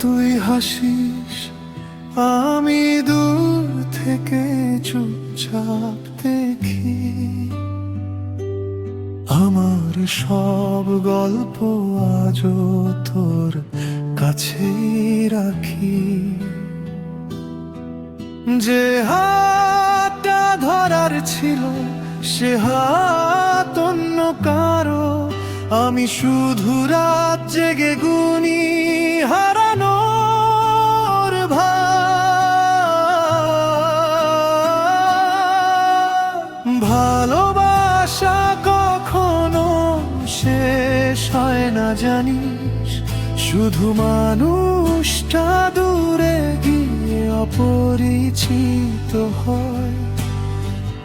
তুই হাসিস, আমি দূর থেকে চুপচাপ দেখি। আমার সব গল্প আজও তোর কাছেই রাখি। যে হাতটা ধরার ছিল সে হাত অন্য কারো, আমি শুধু রাত জেগে গুনি হারানোর ভালোবাসা কখনো শেষ হয় না জানিস, শুধু মানুষটা দূরে গিয়ে অপরিচিত হয়।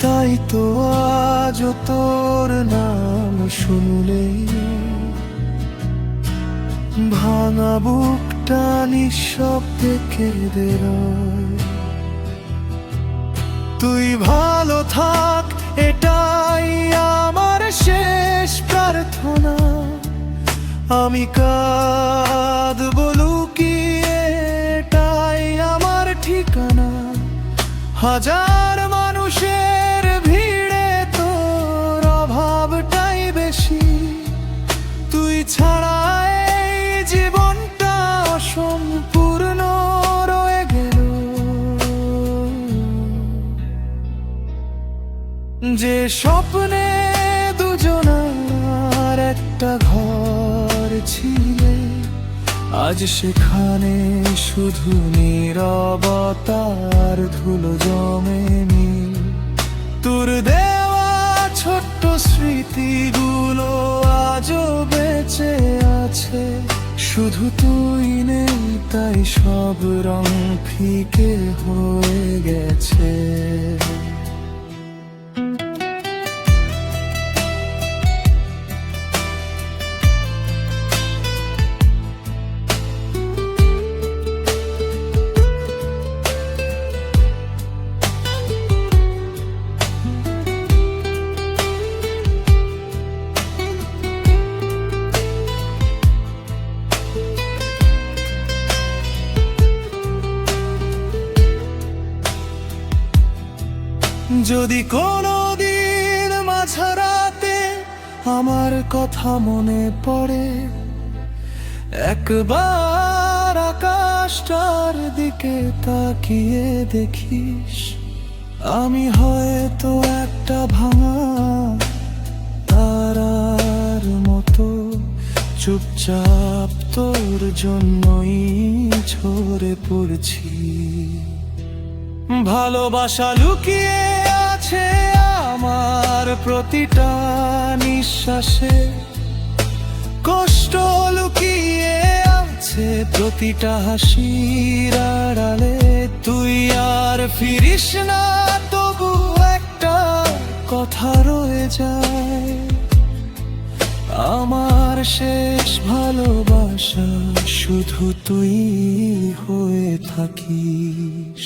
তাই তো আজ তোর নাম শুনলেই ভাঙা বুকটা নিঃশব্দে কেঁদে রয়। তুই ভালো থাক এটাই আমার শেষ প্রার্থনা, আমি কাঁদবো লুকিয়ে এটাই আমার ঠিকানা। হাজার মানুষের ভিড়ে তোর অভাবটাই বেশি, তুই ছাড়া এই জীবনটা অসম্পূর্ণ রয়ে গেল। যে স্বপ্নে দুজনার একটা ঘর ছিলে, আজ সেখানে শুধু নীরবতার ধুলো জমে নীল। তোর দেওয়া ছোট্ট স্মৃতিগুলো আজও বেঁচে আছে, শুধু তুই নেই তাই সব রং ফিকে হয়ে গেছে। যদি কোনোদিন মাঝরাতে আমার কথা মনে পড়ে, একবার আকাশটার দিকে তাকিয়ে দেখিস, আমি হয়তো একটা ভাঙা তারার মতো চুপচাপ তোর জন্যই ঝরে পড়ছি। ভালোবাসা লুকিয়ে আছে আমার প্রতিটা নিঃশ্বাসে, কষ্ট লুকিয়ে আছে প্রতিটা হাসির আড়ালে। তুই আর ফিরিস না তবু একটা কথা রয়ে যায়, আমার শেষ ভালোবাসা শুধু তুই হয়ে থাকিস।